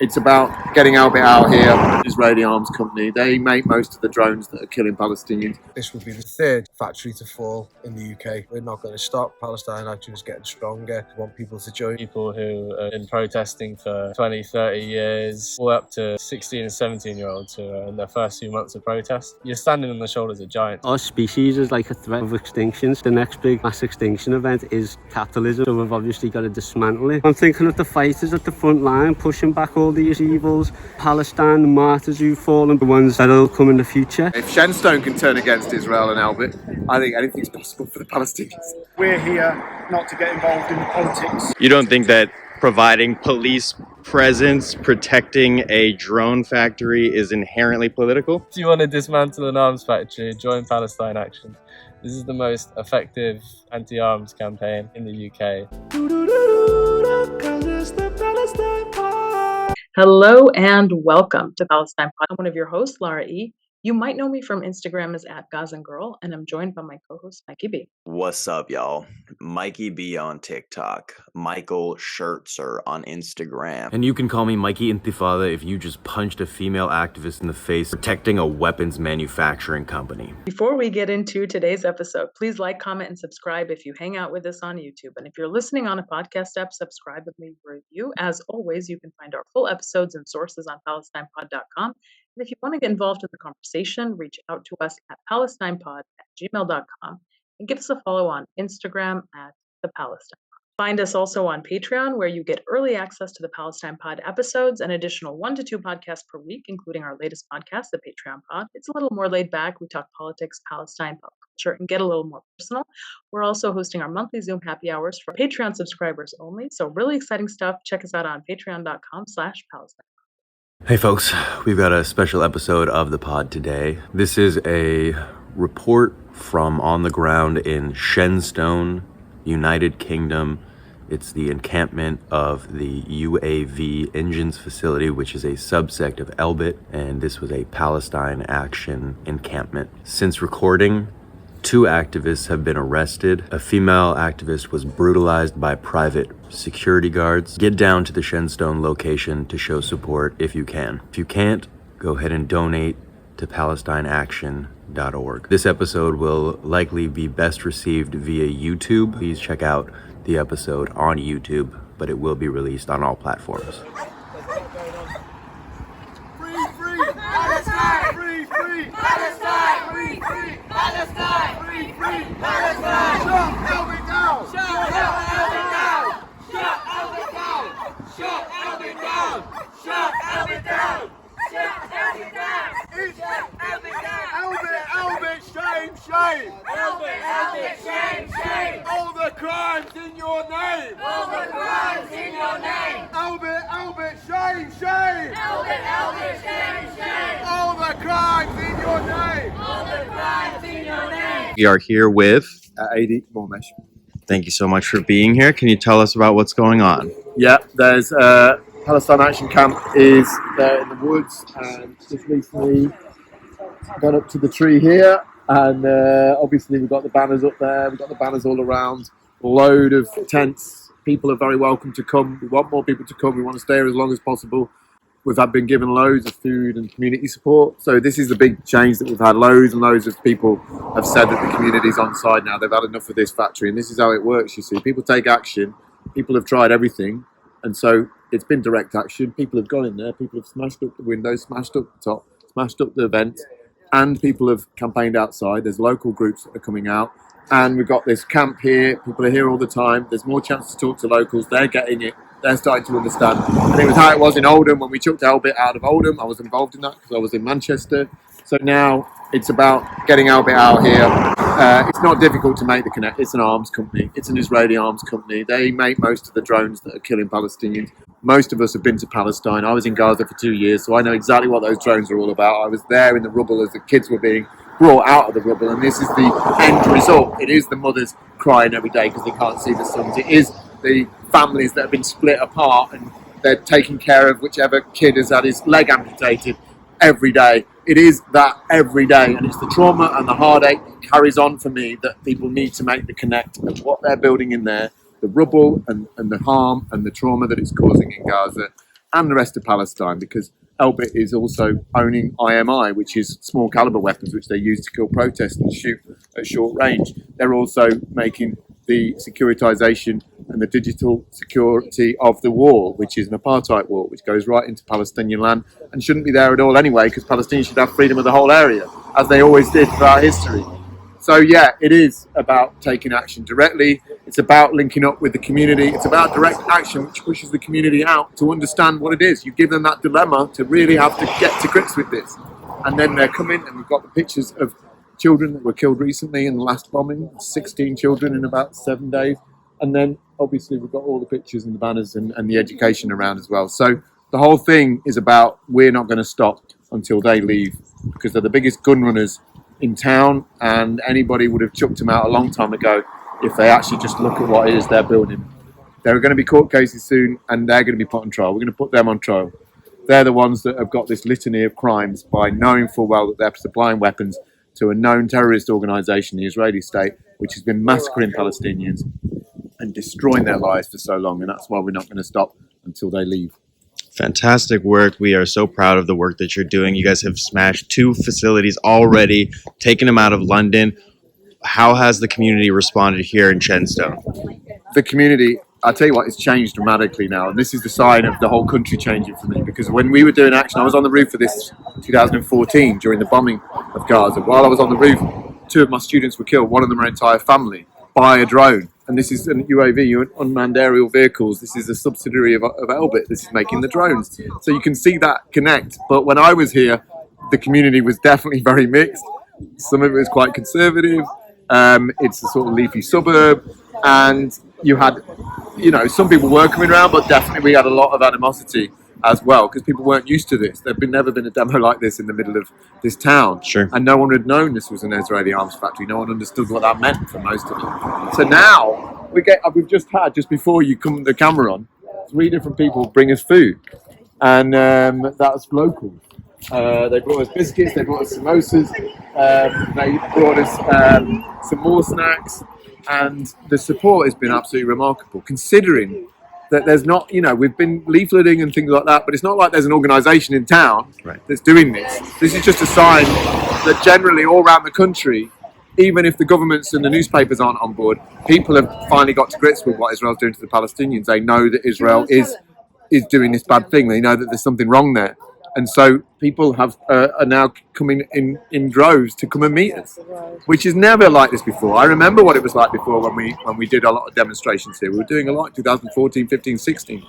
It's about getting Albert out here, Israeli arms company. They make most of the drones that are killing Palestinians. This will be the third factory to fall in the UK. We're not going to stop. Palestine Action is getting stronger. We want people to join. People who have been protesting for 20, 30 years, all up to 16 and 17-year-olds who are in their first few months of protest. You're standing on the shoulders of giants. Our species is like a threat of extinction. The next big mass extinction event is capitalism, so we've obviously got to dismantle it. I'm thinking of the fighters at the front line, pushing back all these evils. Palestine, the martyrs who've fallen, the ones that'll come in the future. If Shenstone can turn against Israel and Albert, I think anything's possible for the Palestinians. We're here not to get involved in the politics. You don't think that providing police presence, protecting a drone factory is inherently political? If you want to dismantle an arms factory, join Palestine Action. This is the most effective anti-arms campaign in the UK. Hello and welcome to Palestine Pod. I'm one of your hosts, Lara E. You might know me from Instagram as @GazanGirl, and I'm joined by my co-host, Mikey B. What's up, y'all? Mikey B on TikTok, Michael Schertzer on Instagram. And you can call me Mikey Intifada if you just punched a female activist in the face protecting a weapons manufacturing company. Before we get into today's episode, please like, comment, and subscribe if you hang out with us on YouTube. And if you're listening on a podcast app, subscribe with me for review. As always, you can find our full episodes and sources on PalestinePod.com. And if you want to get involved in the conversation, reach out to us at PalestinePod@gmail.com and give us a follow on Instagram @ThePalestine. Find us also on Patreon, where you get early access to the Palestine Pod episodes, an additional 1 to 2 podcasts per week, including our latest podcast, the Patreon Pod. It's a little more laid back. We talk politics, Palestine, pop culture, and get a little more personal. We're also hosting our monthly Zoom happy hours for Patreon subscribers only. So really exciting stuff. Check us out on patreon.com/Palestine. Hey folks, we've got a special episode of the pod today. This is a report from on the ground in Shenstone, United Kingdom. It's the encampment of the UAV engines facility, which is a subsect of Elbit, and this was a Palestine Action encampment. Since recording, 2 activists have been arrested. A female activist was brutalized by private security guards. Get down to the Shenstone location to show support if you can. If you can't, go ahead and donate to PalestineAction.org. This episode will likely be best received via YouTube. Please check out the episode on YouTube, but it will be released on all platforms. Shame! Albert, shame! All the crimes in your name! All the crimes in your name! Albert, shame! Albert, shame! All the crimes in your name! All the crimes in your name! We are here with... Adi Mormesh. Thank you so much for being here. Can you tell us about what's going on? Yeah, there's Palestine Action Camp is there in the woods, and just recently gone up to the tree here. And obviously we've got the banners up there, we've got the banners all around, a load of tents. People are very welcome to come. We want more people to come. We want to stay here as long as possible. We've been given loads of food and community support. So this is the big change that we've had. Loads and loads of people have said that the community's on side now. They've had enough of this factory. And this is how it works, you see. People take action. People have tried everything. And so it's been direct action. People have gone in there. People have smashed up the windows, smashed up the top, smashed up the vents. And people have campaigned outside. There's local groups that are coming out. And we've got this camp here. People are here all the time. There's more chance to talk to locals. They're getting it. They're starting to understand. And it was how it was in Oldham when we chucked Albert out of Oldham. I was involved in that because I was in Manchester. So now it's about getting Albert out here. It's not difficult to make the connect. It's an arms company. It's an Israeli arms company. They make most of the drones that are killing Palestinians. Most of us have been to Palestine. I was in Gaza for 2 years, so I know exactly what those drones are all about. I was there in the rubble as the kids were being brought out of the rubble, and this is the end result. It is the mothers crying every day because they can't see the sons. It is the families that have been split apart and they're taking care of whichever kid has had his leg amputated every day. It is that every day, and it's the trauma and the heartache that carries on for me that people need to make the connect of what they're building in there, the rubble and the harm and the trauma that it's causing in Gaza. and the rest of Palestine, because Elbit is also owning IMI, which is small caliber weapons which they use to kill protests and shoot at short range. They're also making the securitization and the digital security of the wall, which is an apartheid wall, which goes right into Palestinian land and shouldn't be there at all anyway, because Palestinians should have freedom of the whole area, as they always did throughout history. So yeah, it is about taking action directly. It's about linking up with the community. It's about direct action, which pushes the community out to understand what it is. You give them that dilemma to really have to get to grips with this. And then they're coming, and we've got the pictures of children that were killed recently in the last bombing, 16 children in about 7 days. And then obviously we've got all the pictures and the banners and the education around as well. So the whole thing is about, we're not going to stop until they leave, because they're the biggest gun runners in town, and anybody would have chucked them out a long time ago if they actually just look at what it is they're building. There are going to be court cases soon, and they're going to be put on trial. We're going to put them on trial. They're the ones that have got this litany of crimes by knowing full well that they're supplying weapons to a known terrorist organisation, the Israeli state, which has been massacring Palestinians and destroying their lives for so long, and that's why we're not going to stop until they leave. Fantastic work. We are so proud of the work that you're doing. You guys have smashed 2 facilities already, taken them out of London. How has the community responded here in Shenstone? The community, I'll tell you what, it's changed dramatically now. And this is the sign of the whole country changing for me. Because when we were doing action, I was on the roof of this 2014 during the bombing of Gaza. While I was on the roof, 2 of my students were killed, one of them her entire family, by a drone. And this is an UAV, unmanned aerial vehicles. This is a subsidiary of Elbit. This is making the drones. So you can see that connect. But when I was here, the community was definitely very mixed. Some of it was quite conservative. It's a sort of leafy suburb. And you had, some people were coming around, but definitely we had a lot of animosity as well, because people weren't used to this. There'd never been a demo like this in the middle of this town. Sure. And no one had known this was an Israeli arms factory. No one understood what that meant for most of them. So now we've just had, just before you come the camera on, 3 different people bring us food, and that's local. They brought us biscuits, they brought us samosas, they brought us some more snacks, and the support has been absolutely remarkable, considering that there's not, we've been leafleting and things like that, but it's not like there's an organisation in town that's doing this. This is just a sign that generally all around the country, even if the governments and the newspapers aren't on board, people have finally got to grips with what Israel's doing to the Palestinians. They know that Israel is doing this bad thing. They know that there's something wrong there. And so people are now coming in droves to come and meet us, which is never like this before. I remember what it was like before when we did a lot of demonstrations here. We were doing a lot in 2014, 15, 16.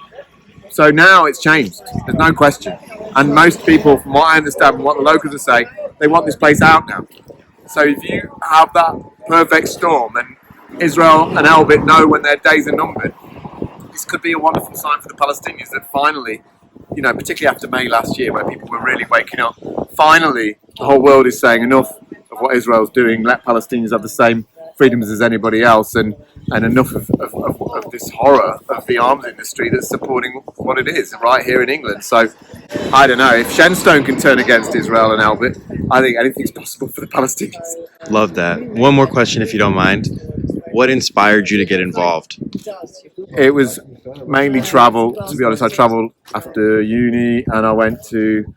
So now it's changed. There's no question. And most people, from what I understand, from what the locals are saying, they want this place out now. So if you have that perfect storm, and Israel and Elbit know when their days are numbered, this could be a wonderful sign for the Palestinians that finally, particularly after May last year, where people were really waking up, finally the whole world is saying enough of what Israel's doing. Let Palestinians have the same freedoms as anybody else, and enough of this horror of the arms industry that's supporting what it is right here in England. So I don't know, if Shenstone can turn against Israel and Elbit, I think anything's possible for the Palestinians. Love that. One more question, if you don't mind. What inspired you to get involved? It was mainly travel. To be honest, I travelled after uni, and I went to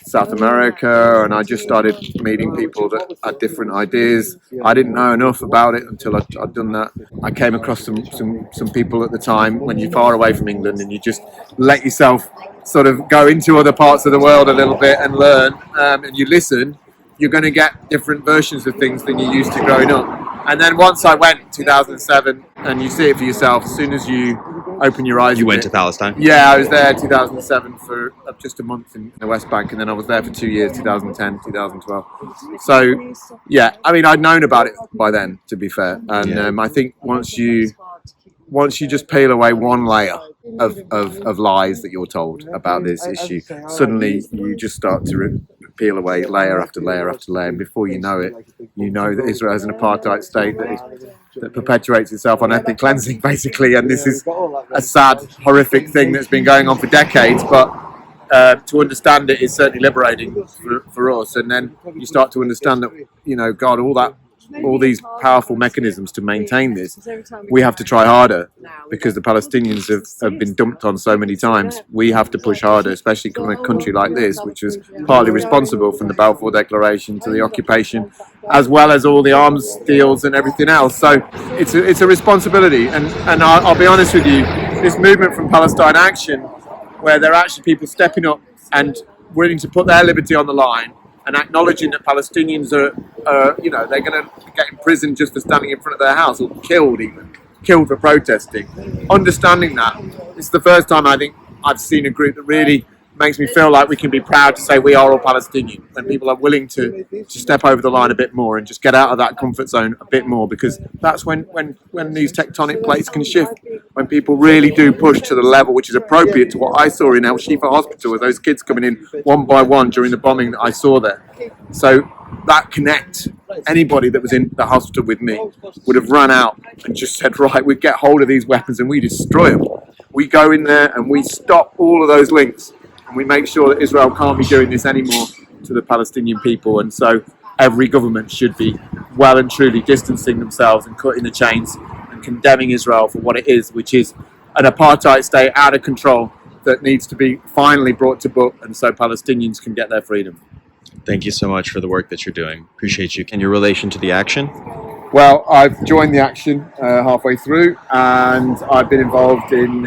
South America, and I just started meeting people that had different ideas. I didn't know enough about it until I'd done that. I came across some people at the time, when you're far away from England and you just let yourself sort of go into other parts of the world a little bit and learn, and you listen, you're going to get different versions of things than you used to growing up. And then once I went in 2007, and you see it for yourself, as soon as you open your eyes. You went to Palestine? Yeah, I was there in 2007 for just a month in the West Bank, and then I was there for 2 years, 2010, 2012. So, yeah, I mean, I'd known about it by then, to be fair. And I think once you just peel away one layer of lies that you're told about this issue, suddenly you just start to peel away layer after layer after layer, and before you know it, you know that Israel is an apartheid state that perpetuates itself on ethnic cleansing, basically, and this is a sad, horrific thing that's been going on for decades, but to understand it is certainly liberating for us. And then you start to understand that, God, all that all these powerful mechanisms to maintain this, we have to try harder because the Palestinians have been dumped on so many times. We have to push harder, especially from a country like this, which was partly responsible from the Balfour Declaration to the occupation, as well as all the arms deals and everything else. So it's a responsibility. And I'll be honest with you, this movement from Palestine Action, where there are actually people stepping up and willing to put their liberty on the line and acknowledging that Palestinians are they're going to get in prison just for standing in front of their house, or killed for protesting. Understanding that, it's the first time I think I've seen a group that really makes me feel like we can be proud to say we are all Palestinian, and people are willing to step over the line a bit more and just get out of that comfort zone a bit more, because that's when these tectonic plates can shift, when people really do push to the level which is appropriate to what I saw in El Shifa Hospital with those kids coming in one by one during the bombing that I saw there. So that connect, anybody that was in the hospital with me would have run out and just said, right, we get hold of these weapons and we destroy them. We go in there and we stop all of those links, and we make sure that Israel can't be doing this anymore to the Palestinian people. And so every government should be well and truly distancing themselves and cutting the chains and condemning Israel for what it is, which is an apartheid state out of control that needs to be finally brought to book, and so Palestinians can get their freedom. Thank you so much for the work that you're doing. Appreciate you. And your relation to the action? Well, I've joined the action halfway through, and I've been involved in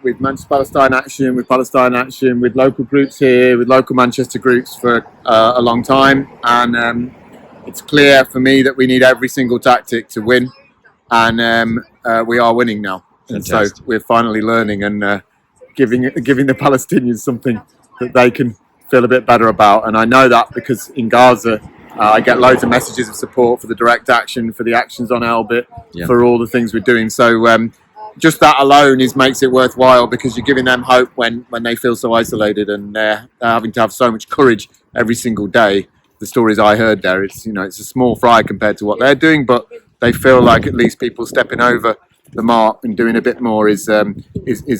with Palestine Action, with local groups here, with local Manchester groups for a long time, and it's clear for me that we need every single tactic to win, and we are winning now. And so we're finally learning and giving the Palestinians something that they can feel a bit better about. And I know that because in Gaza, I get loads of messages of support for the direct action, for the actions on Elbit, for all the things we're doing. So just that alone makes it worthwhile, because you're giving them hope when they feel so isolated, and they're having to have so much courage every single day. The stories I heard there, it's a small fry compared to what they're doing, but they feel like at least people stepping over the mark and doing a bit more is a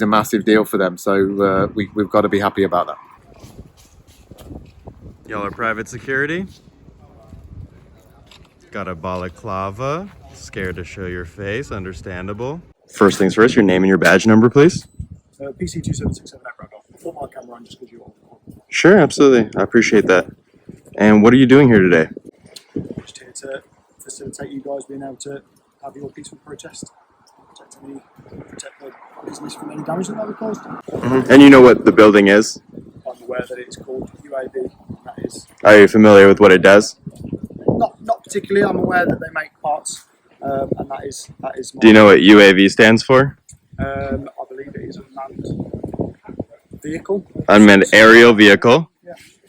massive deal for them. So we've got to be happy about that. Y'all are private security? Got a balaclava. Scared to show your face, understandable. First things first, your name and your badge number, please. PC 2767 Echo. Put my camera on just because you're on. Sure, absolutely. I appreciate that. And what are you doing here today? Just here to facilitate you guys being able to have your peaceful protest, protect the business from any damage that might be caused. And you know what the building is? I'm aware that it's called UAB. That is. Are you familiar with what it does? Not particularly. I'm aware that they make parts, and that is. Do you know what UAV stands for? I believe it is unmanned vehicle. Unmanned aerial vehicle,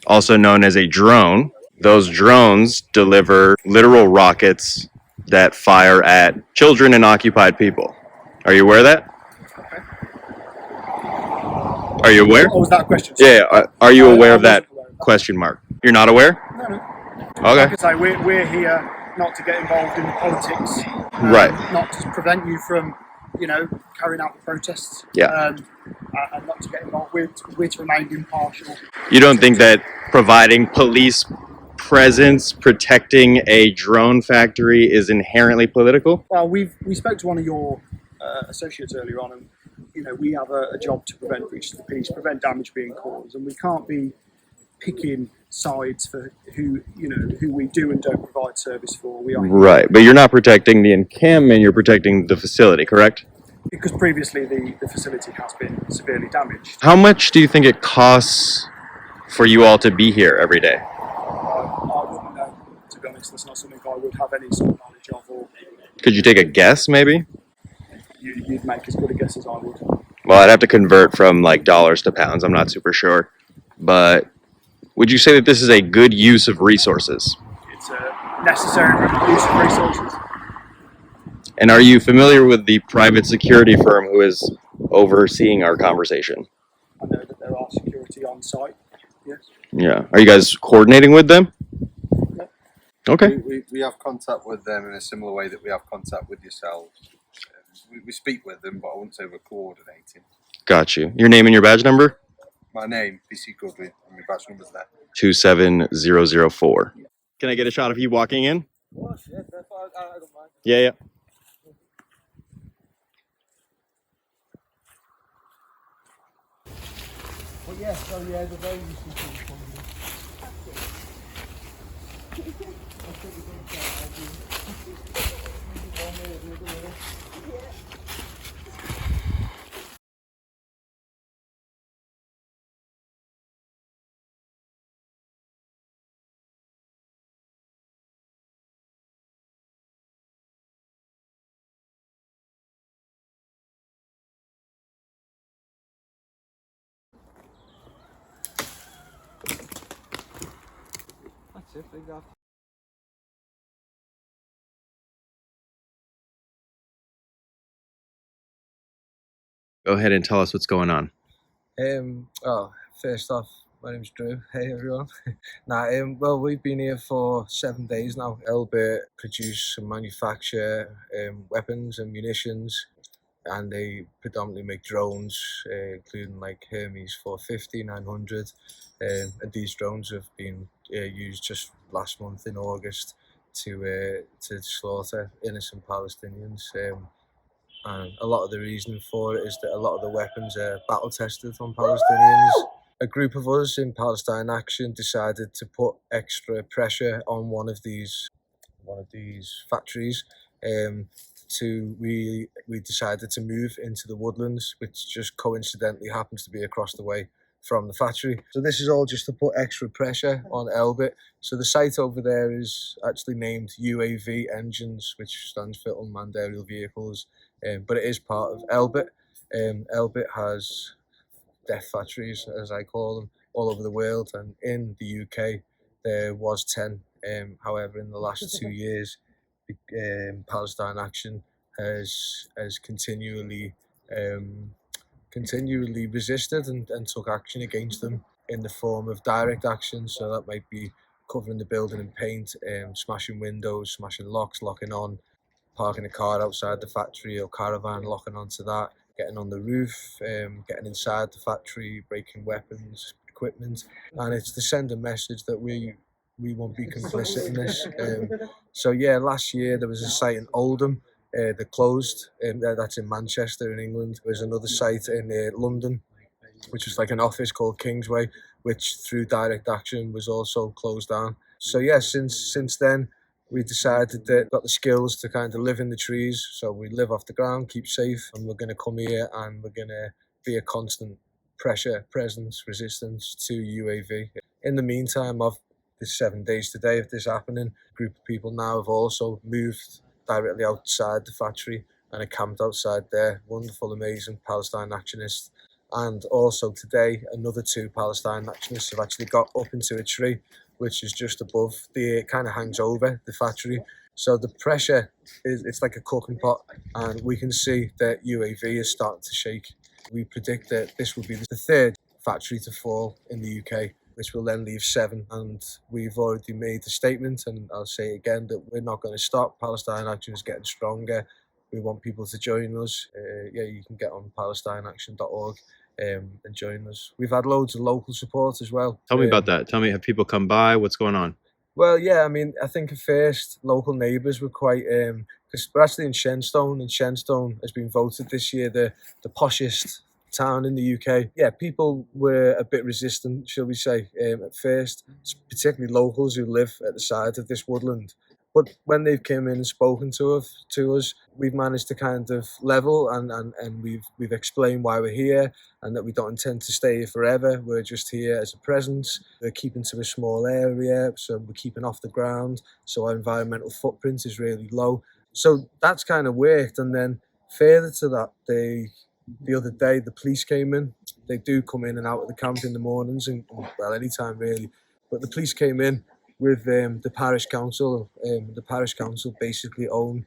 also known as a drone. Those drones deliver literal rockets that fire at children and occupied people. Are you aware of that? Okay. Are you aware? What was that a question? Yeah. Are you aware of that? Question mark. You're not aware? No. Okay. Like I say, we're here not to get involved in the politics, right? Not to prevent you from, carrying out the protests. Yeah. And not to get involved. We're to remain impartial. You don't think that providing police presence, protecting a drone factory is inherently political? Well, we spoke to one of your associates earlier on, and we have a job to prevent breaches of the peace, prevent damage being caused, and we can't be picking sides for who we do and don't provide service for. We are right, but you're not protecting the encampment, you're protecting the facility, correct? Because previously the facility has been severely damaged. How much do you think it costs for you all to be here every day? I wouldn't know, to be honest. That's not something I would have any sort of knowledge of. Or could you take a guess, maybe? You'd make as good a guess as I would. Well, I'd have to convert from dollars to pounds. I'm not super sure, but would you say that this is a good use of resources? It's a necessary use of resources. And are you familiar with the private security firm who is overseeing our conversation? I know that there are security on site, yes. Yeah. Are you guys coordinating with them? No. Okay. We have contact with them in a similar way that we have contact with yourselves. We speak with them, but I wouldn't say we're coordinating. Got you. Your name and your badge number? My name, PC Goodwin, and my badge number's there. 27004. Can I get a shot of you walking in? Oh, shit, that's fine. don't mind. Yeah, yeah. But yeah, so yeah, the very useful thing. That's it, big off. Go ahead and tell us what's going on. First off, my name's Drew. Hey everyone. Well, we've been here for 7 days now. Elbit produce and manufacture weapons and munitions, and they predominantly make drones, including like Hermes 450, 900, and these drones have been used just last month in August to slaughter innocent Palestinians. And a lot of the reason for it is that a lot of the weapons are battle tested on Palestinians. A group of us in Palestine Action decided to put extra pressure on one of these factories. We decided to move into the woodlands, which just coincidentally happens to be across the way from the factory. So this is all just to put extra pressure on Elbit. So the site over there is actually named UAV Engines, which stands for Unmanned Aerial Vehicles, but it is part of Elbit. Elbit has death factories, as I call them, all over the world, and in the UK there was 10. However, in the last 2 years, Palestine Action has continually resisted and took action against them in the form of direct action. So that might be covering the building in paint, smashing windows, smashing locks, locking on, parking a car outside the factory or caravan, locking onto that, getting on the roof, getting inside the factory, breaking weapons, equipment. And it's to send a message that we won't be complicit in this. So yeah, last year there was a site in Oldham that closed. That's in Manchester in England. There's another site in London, which was like an office called Kingsway, which through direct action was also closed down. So yeah, since then we decided that we've got the skills to kind of live in the trees. So we live off the ground, keep safe, and we're going to come here and we're going to be a constant pressure, presence, resistance to UAV. In the meantime of the 7 days today of this happening, a group of people now have also moved directly outside the factory and are camped outside there. Wonderful, amazing Palestine actionists. And also today, another 2 Palestine actionists have actually got up into a tree, which is just above it kind of hangs over the factory. So the pressure it's like a cooking pot, and we can see that UAV is starting to shake. We predict that this will be the 3rd factory to fall in the UK, which will then leave 7. And we've already made a statement, and I'll say again that we're not going to stop. Palestine Action is getting stronger. We want people to join us. You can get on palestineaction.org and join us. We've had loads of local support as well. Tell me about that. Tell me, have people come by? What's going on? Well, yeah, I mean, I think at first local neighbours were quite, because we're actually in Shenstone, and Shenstone has been voted this year the poshest town in the UK. Yeah, people were a bit resistant, shall we say, at first, particularly locals who live at the side of this woodland. But when they've come in and spoken to us, we've managed to kind of level and we've explained why we're here and that we don't intend to stay here forever. We're just here as a presence. We're keeping to a small area, so we're keeping off the ground, so our environmental footprint is really low. So that's kind of worked. And then further to that, the other day the police came in. They do come in and out of the camp in the mornings and well, anytime really. But the police came in with the parish council. The parish council basically own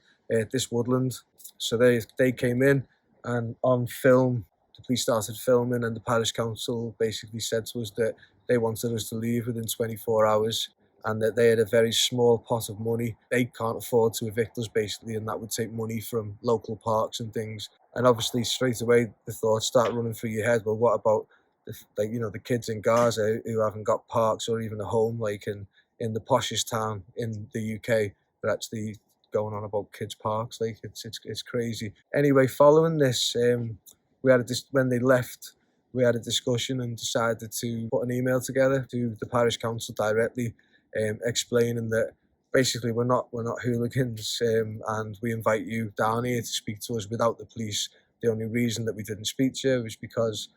this woodland. So they came in, and on film, the police started filming, and the parish council basically said to us that they wanted us to leave within 24 hours and that they had a very small pot of money. They can't afford to evict us basically, and that would take money from local parks and things. And obviously straight away the thoughts start running through your head, well, what about the kids in Gaza who haven't got parks or even a home, like in the poshest town in the UK, that actually going on about kids' parks. Like it's crazy. Anyway, following this, when they left, we had a discussion and decided to put an email together to the parish council directly, explaining that basically we're not hooligans, and we invite you down here to speak to us without the police. The only reason that we didn't speak to you was because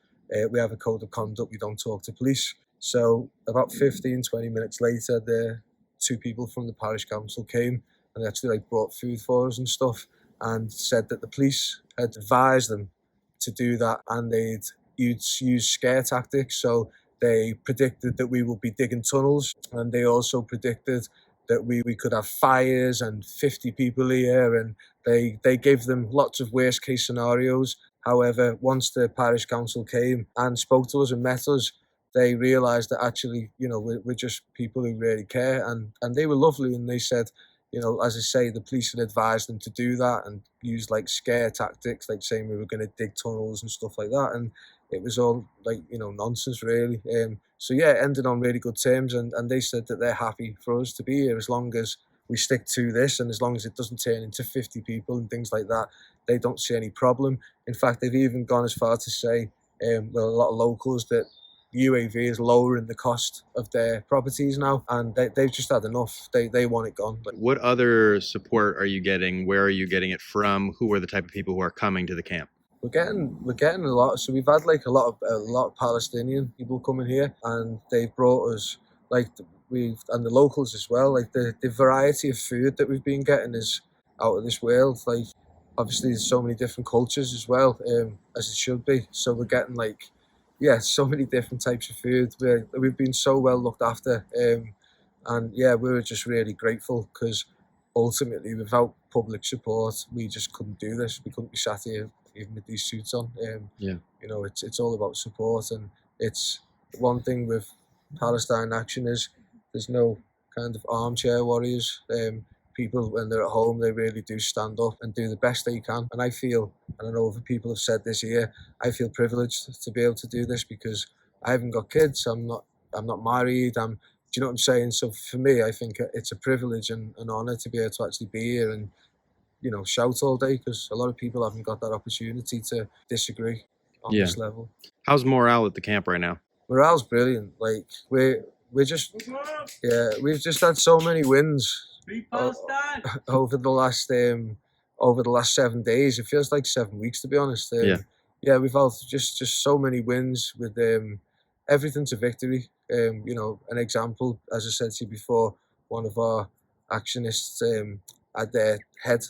we have a code of conduct. We don't talk to police. So about 15, 20 minutes later, the 2 people from the parish council came and they actually brought food for us and stuff, and said that the police had advised them to do that, and they'd use scare tactics. So they predicted that we would be digging tunnels, and they also predicted that we could have fires and 50 people here, and they gave them lots of worst case scenarios. However, once the parish council came and spoke to us and met us, they realised that actually, we're just people who really care, and they were lovely, and they said, as I say, the police had advised them to do that and use scare tactics, saying we were going to dig tunnels and stuff like that, and it was all nonsense really. So yeah, it ended on really good terms, and they said that they're happy for us to be here as long as we stick to this, and as long as it doesn't turn into 50 people and things like that. They don't see any problem. In fact, they've even gone as far to say, a lot of locals, that UAV is lowering the cost of their properties now, and they've just had enough. They want it gone. What other support are you getting? Where are you getting it from? Who are the type of people who are coming to the camp? We're getting a lot. So we've had a lot of Palestinian people coming here, and they've brought us and the locals as well. The variety of food that we've been getting is out of this world. Obviously there's so many different cultures as well, as it should be. So we're getting so many different types of food. We've been so well looked after, and yeah, we were just really grateful, because ultimately without public support we just couldn't do this. We couldn't be sat here even with these suits on. It's all about support, and it's one thing with Palestine Action is there's no kind of armchair warriors. People, when they're at home, they really do stand up and do the best they can. And I feel, and I know other people have said this here, I feel privileged to be able to do this, because I haven't got kids. I'm not married. Do you know what I'm saying? So for me, I think it's a privilege and an honour to be able to actually be here and shout all day, because a lot of people haven't got that opportunity to disagree on this level. How's morale at the camp right now? Morale's brilliant. We're just, we've just had so many wins over the last 7 days. It feels like 7 weeks, to be honest. We've had just so many wins with everything's a victory. An example, as I said to you before, one of our actionists had their head,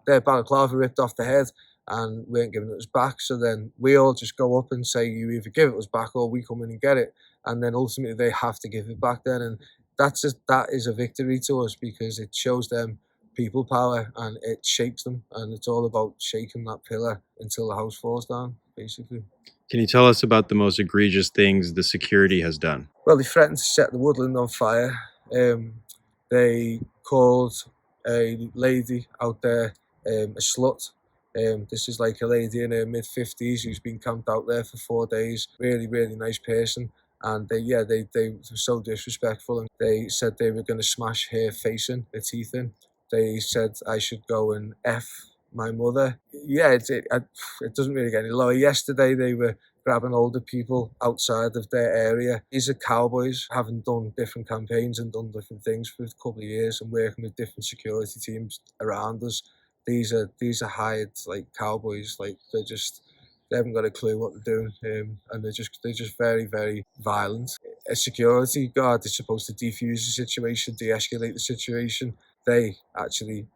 their balaclava ripped off the head, and weren't giving it us back. So then we all just go up and say, you either give it us back or we come in and get it. And then ultimately they have to give it back then. And that is a victory to us, because it shows them people power and it shakes them. And it's all about shaking that pillar until the house falls down, basically. Can you tell us about the most egregious things the security has done? Well, they threatened to set the woodland on fire. They called a lady out there a slut. This is a lady in her mid-50s who's been camped out there for 4 days. Really, really nice person. And they were so disrespectful, and they said they were going to smash her face in, her teeth in. They said I should go and F my mother. Yeah, it doesn't really get any lower. Yesterday they were grabbing older people outside of their area. These are cowboys, having done different campaigns and done different things for a couple of years and working with different security teams around us. These are hired cowboys. They haven't got a clue what they're doing, and they're just very, very violent. A security guard is supposed to defuse the situation, de-escalate the situation. They actually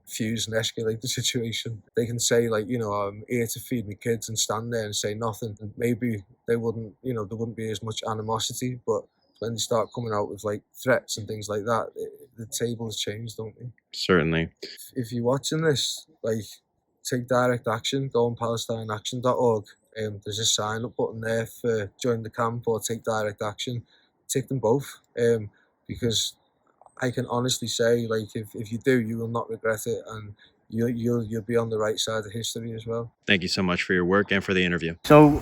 fuse and escalate the situation. They can say I'm here to feed my kids and stand there and say nothing. And maybe there wouldn't be as much animosity, but when they start coming out with threats and things like that, the tables change, don't they? Certainly. If you're watching this, take direct action. Go on Palestine-Action.org. There's a sign up button there for join the camp or take direct action. Take them both, because I can honestly say, if you do, you will not regret it, and you'll be on the right side of history as well. Thank you so much for your work and for the interview. So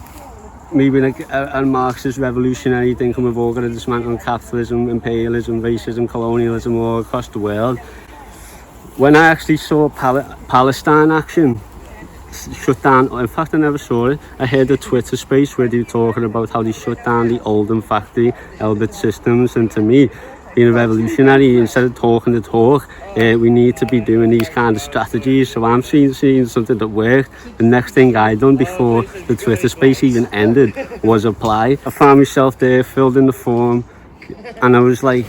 maybe a Marxist revolutionary thinking we've all got to dismantle capitalism, imperialism, racism, colonialism all across the world. when I actually saw Palestine Action shut down, in fact I never saw it, I heard a Twitter space where they were talking about how they shut down the Oldham factory, Elbit Systems, and to me, being a revolutionary, instead of talking the talk, we need to be doing these kind of strategies. So I'm seeing something that worked. The next thing I done before the Twitter space even ended was apply. I found myself there, filled in the form, and I was like,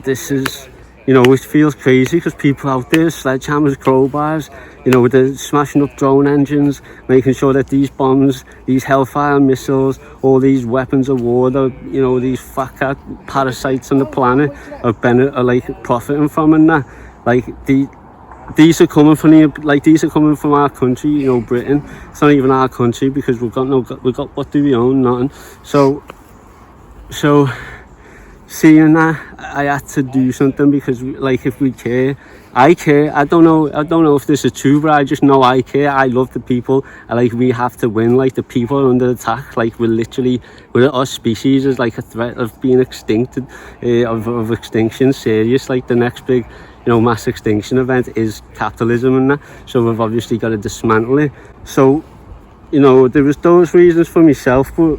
this is, you know, it feels crazy because people out there, sledgehammers, crowbars, you know, they're smashing up drone engines, making sure that these bombs, these Hellfire missiles, all these weapons of war, that, you know, these fat cat parasites on the planet are like profiting from, and that, like, these are coming from our country, you know, Britain. It's not even our country because we've got what do we own? Nothing. So seeing that, I had to do something because, like, if we care, I care. I don't know if this is true, but I just know I care. I love the people. We have to win. Like, the people are under attack. Like, our species is like a threat of being extinct, of extinction, serious. Like, the next big, you know, mass extinction event is capitalism and that. So we've obviously got to dismantle it. So, you know, there was those reasons for myself, but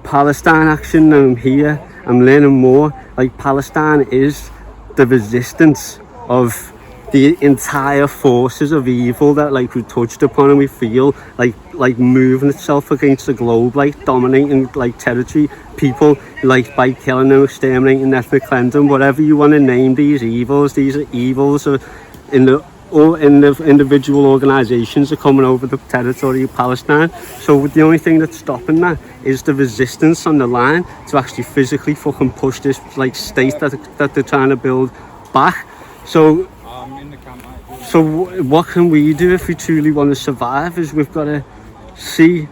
Palestine Action, I'm here, I'm learning more. Like, Palestine is the resistance of the entire forces of evil that, like, we touched upon, and we feel like moving itself against the globe, like dominating, like, territory, people, like, by killing them, exterminating, ethnic cleansing, whatever you want to name these evils. These are evils in the individual organisations are coming over the territory of Palestine. So the only thing that's stopping that is the resistance on the line to actually physically fucking push this, like, state that they're trying to build back. So what can we do if we truly want to survive? Is we've got to see.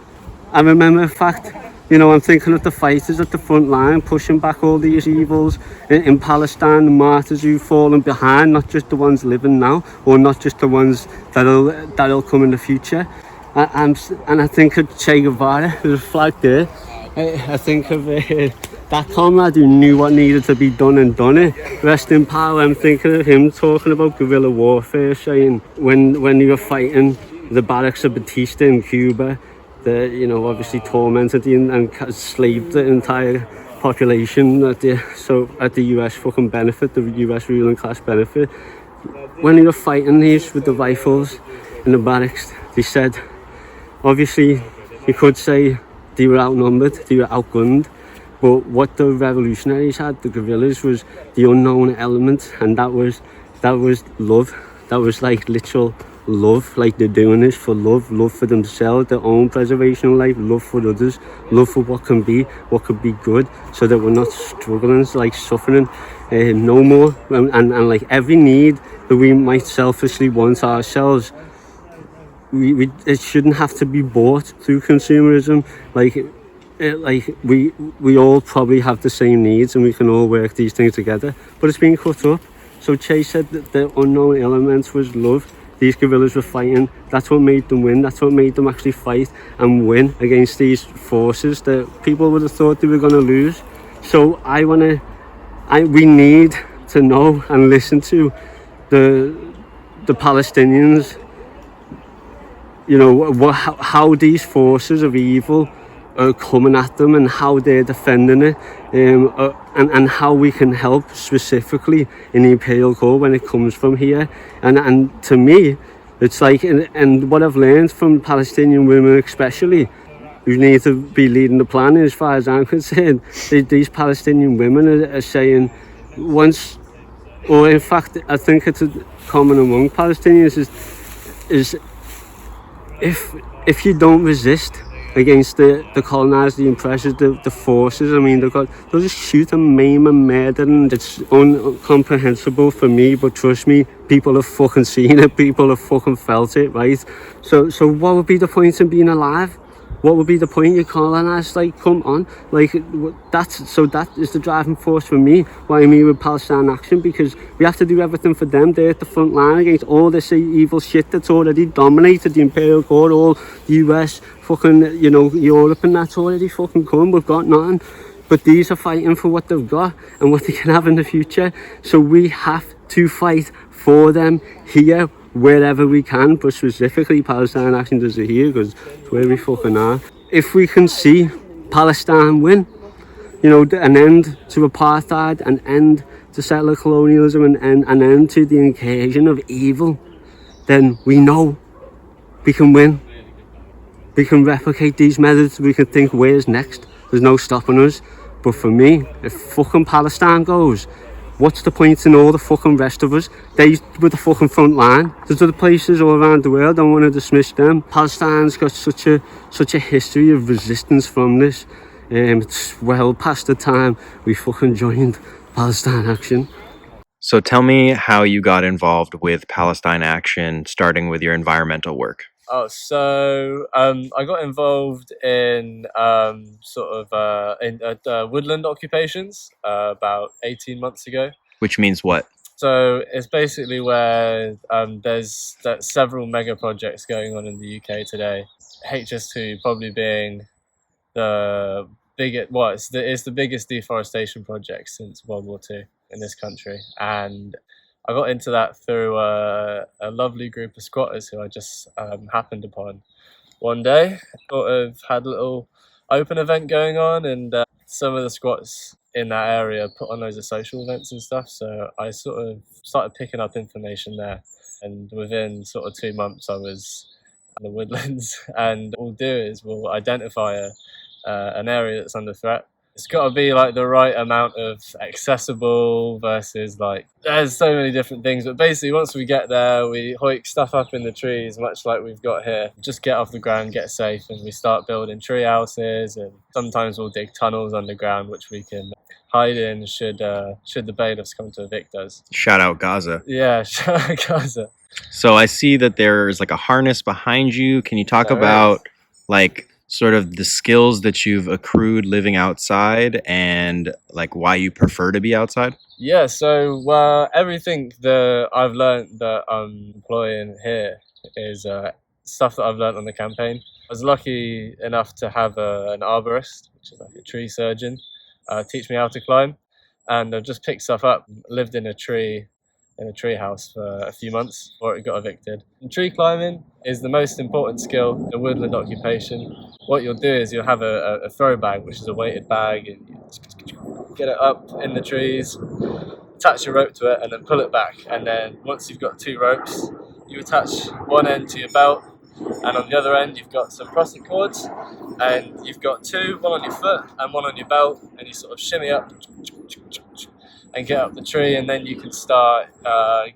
I remember, in fact, you know, I'm thinking of the fighters at the front line pushing back all these evils in Palestine, the martyrs who've fallen behind, not just the ones living now, or not just the ones that'll come in the future. And I think of Che Guevara, there's a flag there. I think of that comrade who knew what needed to be done and done it. Rest in power. I'm thinking of him talking about guerrilla warfare, saying when you were fighting the barracks of Batista in Cuba, that, you know, obviously tormented and enslaved the entire population at the US fucking benefit, the US ruling class benefit. When you were fighting these with the rifles in the barracks, they said, obviously, you could say they were outnumbered, they were outgunned, but what the revolutionaries had, the guerrillas, was the unknown element, and that was love. That was like literal love. Like, they're doing this for love for themselves, their own preservation of life, love for others, love for what could be good, so that we're not struggling, like suffering no more, and like every need that we might selfishly want ourselves, it shouldn't have to be bought through consumerism. We all probably have the same needs, and we can all work these things together, but it's being cut up. So Che said that the unknown element was love. These guerrillas were fighting. That's what made them win. That's what made them actually fight and win against these forces that people would have thought they were going to lose. So we need to know and listen to the Palestinians, you know, how these forces of evil are coming at them and how they're defending it, and how we can help specifically in the Imperial Corps when it comes from here. And to me, it's like, and what I've learned from Palestinian women especially, who need to be leading the plan, as far as I'm concerned, these Palestinian women are saying, once, or in fact, I think it's common among Palestinians, is if you don't resist against the colonizers, the oppressors, the forces, I mean, they'll just shoot and maim and murder, and it's incomprehensible for me, but trust me, people have fucking seen it, people have fucking felt it, right? So what would be the point in being alive? What would be the point? You colonize, like, come on, like, that is the driving force for me, why me with Palestine Action, because we have to do everything for them. They're at the front line against all this evil shit that's already dominated the Imperial Court, all the US, fucking, you know, Europe, and that's already fucking come. We've got nothing. but these are fighting for what they've got and what they can have in the future. So we have to fight for them here, wherever we can, but specifically Palestine Action does it here because it's where we fucking are. If we can see Palestine win, you know, an end to apartheid, an end to settler colonialism, and an end to the incursion of evil, then we know we can win. We can replicate these methods. We can think, where's next? There's no stopping us. But for me, if fucking Palestine goes, what's the point in all the fucking rest of us? They were the fucking front line. There's other places all around the world, I don't want to dismiss them. Palestine's got such a history of resistance from this. It's well past the time we fucking joined Palestine Action. So tell me how you got involved with Palestine Action, starting with your environmental work. Oh, so I got involved in woodland occupations about 18 months ago. Which means what? So it's basically where there's several mega projects going on in the UK today. HS2 probably being the biggest. Well, it's the biggest deforestation project since World War II in this country, and I got into that through a lovely group of squatters who I just happened upon one day. Sort of had a little open event going on, and some of the squats in that area put on loads of social events and stuff. So I sort of started picking up information there, and within sort of 2 months I was in the woodlands. And what we'll do is we'll identify an area that's under threat. It's got to be like the right amount of accessible versus like, there's so many different things. But basically once we get there, we hoik stuff up in the trees, much like we've got here. Just get off the ground, get safe, and we start building tree houses. And sometimes we'll dig tunnels underground, which we can hide in should the bailiffs come to evict us. Shout out Gaza. Yeah, shout out Gaza. So I see that there's like a harness behind you. Can you talk about like sort of the skills that you've accrued living outside and like why you prefer to be outside? Yeah, so everything that I've learned that I'm employing here is stuff that I've learned on the campaign. I was lucky enough to have an arborist, which is like a tree surgeon, teach me how to climb, and I've just picked stuff up. Lived in a tree house for a few months before it got evicted. And tree climbing is the most important skill in a woodland occupation. What you'll do is you'll have a throw bag, which is a weighted bag, and you get it up in the trees, attach your rope to it, and then pull it back. And then once you've got 2 ropes, you attach one end to your belt, and on the other end you've got some prosthetic cords, and you've got 2, one on your foot and one on your belt, and you sort of shimmy up and get up the tree, and then you can start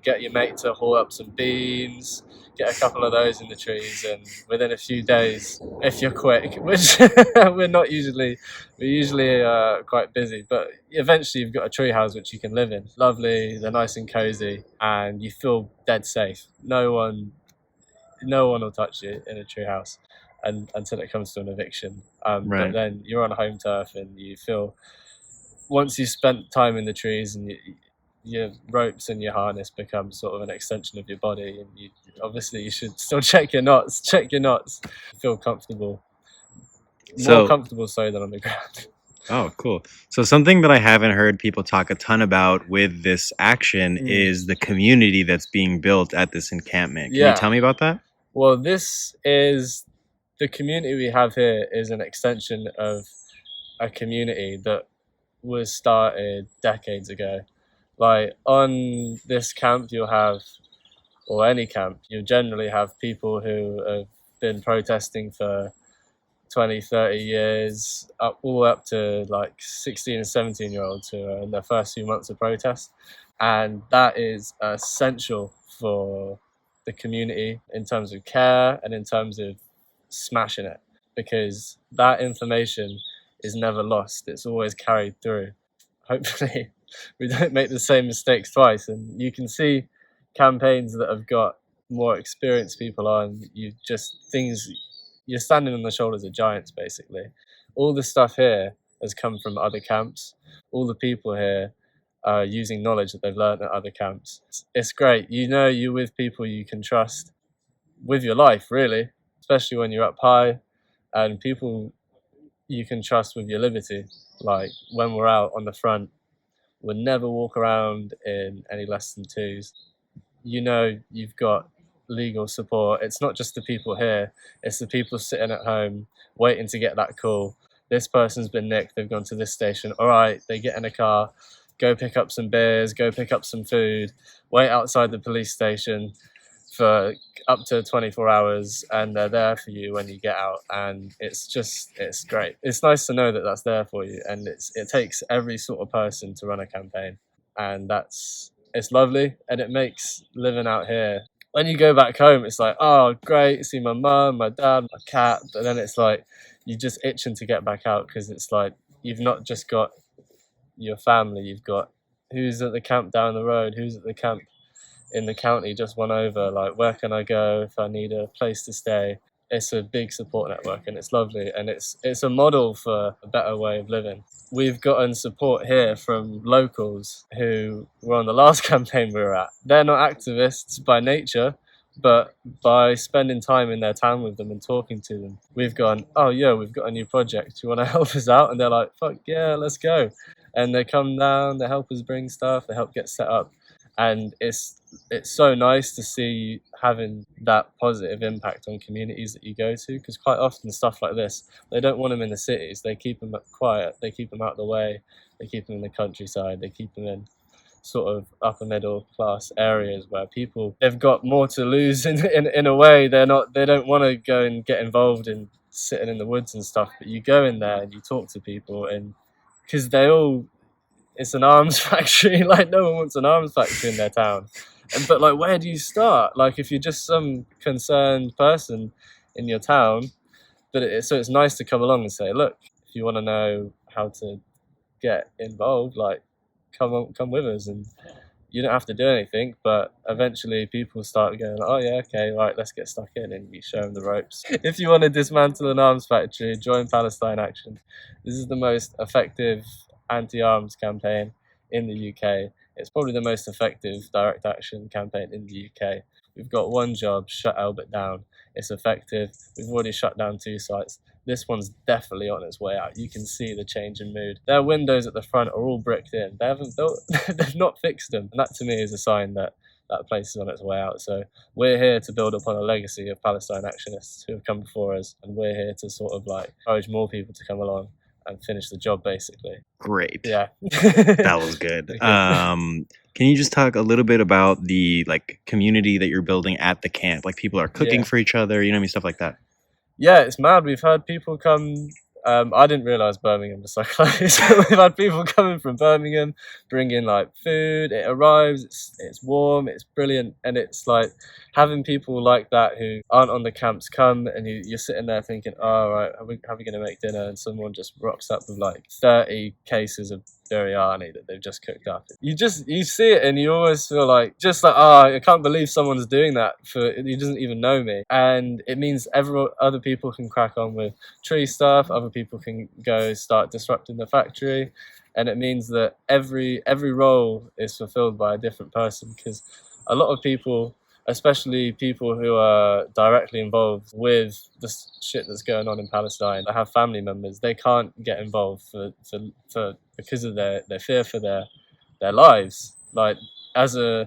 get your mate to haul up some beams, get a couple of those in the trees, and within a few days, if you're quick, which we're usually quite busy, but eventually you've got a tree house which you can live in. Lovely, they're nice and cozy, and you feel dead safe. No one will touch you in a tree house until it comes to an eviction. But then you're on home turf, and you feel, once you've spent time in the trees, and your ropes and your harness become sort of an extension of your body, and you should still check your knots, feel comfortable, more comfortable so than on the ground. Oh, cool. So something that I haven't heard people talk a ton about with this action is the community that's being built at this encampment. Can you tell me about that? Well, the community we have here is an extension of a community that was started decades ago. Like on this camp you'll have, or any camp, you'll generally have people who have been protesting for 20, 30 years, all up to like 16 and 17 year olds who are in their first few months of protest. And that is essential for the community in terms of care and in terms of smashing it, because that information is never lost. It's always carried through. Hopefully we don't make the same mistakes twice. And you can see campaigns that have got more experienced people on, you're standing on the shoulders of giants, basically. All the stuff here has come from other camps. All the people here are using knowledge that they've learned at other camps. It's great. You're with people you can trust with your life, really, especially when you're up high, and people you can trust with your liberty. Like when we're out on the front, we'll never walk around in any less than twos. You know you've got legal support. It's not just the people here, it's the people sitting at home waiting to get that call. This person's been nicked, they've gone to this station. All right, they get in a car, go pick up some beers, go pick up some food, wait outside the police station for up to 24 hours, and they're there for you when you get out. And it's great. It's nice to know that that's there for you, and it takes every sort of person to run a campaign, and it's lovely, and it makes living out here. When you go back home, it's like, oh great, see my mum, my dad, my cat, but then it's like you're just itching to get back out, because it's like you've not just got your family, you've got who's at the camp down the road, who's at the camp in the county just one over, like where can I go if I need a place to stay. It's a big support network, and it's lovely, and it's a model for a better way of living. We've gotten support here from locals who were on the last campaign we were at. They're not activists by nature, but by spending time in their town with them and talking to them, we've gone, oh yeah, we've got a new project, do you want to help us out? And they're like, fuck yeah, let's go. And they come down, they help us bring stuff, they help get set up. And it's so nice to see having that positive impact on communities that you go to, because quite often stuff like this, they don't want them in the cities, they keep them quiet, they keep them out of the way, they keep them in the countryside, they keep them in sort of upper middle class areas where people, they've got more to lose in a way. They don't want to go and get involved in sitting in the woods and stuff, but you go in there and you talk to people, and because it's an arms factory. Like no one wants an arms factory in their town. But like, where do you start? Like if you're just some concerned person in your town, so it's nice to come along and say, look, if you want to know how to get involved, like come with us, and you don't have to do anything, but eventually people start going, oh yeah, okay, right, let's get stuck in, and you show them the ropes. If you want to dismantle an arms factory, join Palestine Action. This is the most effective anti-arms campaign in the UK. It's probably the most effective direct action campaign in the UK. We've got one job, shut Albert down. It's effective. We've already shut down 2 sites. This one's definitely on its way out. You can see the change in mood. Their windows at the front are all bricked in. They've not fixed them. And that to me is a sign that that place is on its way out. So we're here to build upon a legacy of Palestine actionists who have come before us. And we're here to sort of like encourage more people to come along and finish the job, basically. Great. Yeah. That was good. Can you just talk a little bit about the like community that you're building at the camp? Like people are cooking for each other, you know what I mean, stuff like that. Yeah, it's mad. We've had people come. I didn't realise Birmingham was so close. We've had people coming from Birmingham, bringing like food. It arrives, it's warm, it's brilliant, and it's like having people like that who aren't on the camps come, and you're sitting there thinking, oh right, how are we going to make dinner? And someone just rocks up with like 30 cases of biryani that they've just cooked up. You see it, and you always feel like oh, I can't believe someone's doing that he doesn't even know me. And it means other people can crack on with tree stuff, other people can go start disrupting the factory, and it means that every role is fulfilled by a different person, because a lot of people, especially people who are directly involved with the shit that's going on in Palestine, they have family members, they can't get involved because of their fear for their lives. Like as a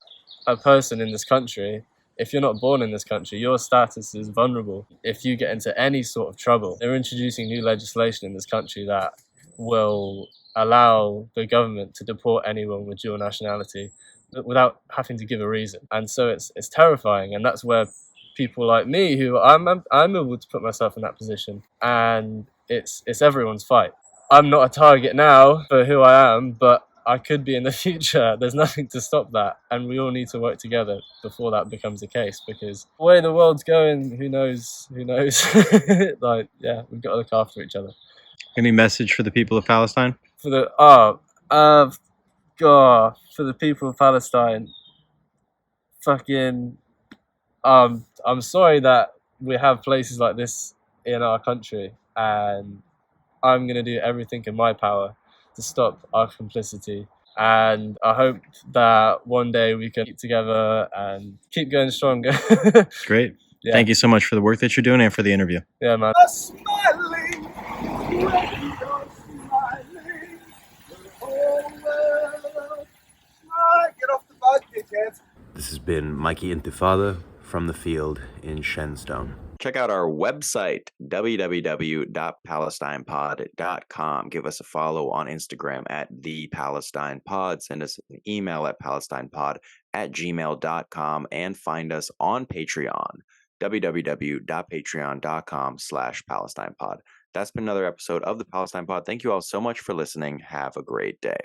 person in this country, if you're not born in this country, your status is vulnerable. If you get into any sort of trouble, they're introducing new legislation in this country that will allow the government to deport anyone with dual nationality without having to give a reason. And so it's terrifying, and that's where people like me, who I'm able to put myself in that position, and it's everyone's fight. I'm not a target now for who I am, but I could be in the future. There's nothing to stop that, and we all need to work together before that becomes the case, because the way the world's going, who knows like yeah, we've got to look after each other. Any message for the people of Palestine? For the people of Palestine, fucking I'm sorry that we have places like this in our country, and I'm gonna do everything in my power to stop our complicity, and I hope that one day we can get together and keep going stronger. Great. Yeah. Thank you so much for the work that you're doing and for the interview. Yeah, man. Smiling. been Mikey Intifada from the field in Shenstone. Check out our website, www.palestinepod.com. Give us a follow on Instagram at @thepalestinepod. Send us an email at palestinepod@gmail.com and find us on Patreon, www.patreon.com/palestinepod. That's been another episode of the Palestine Pod. Thank you all so much for listening. Have a great day.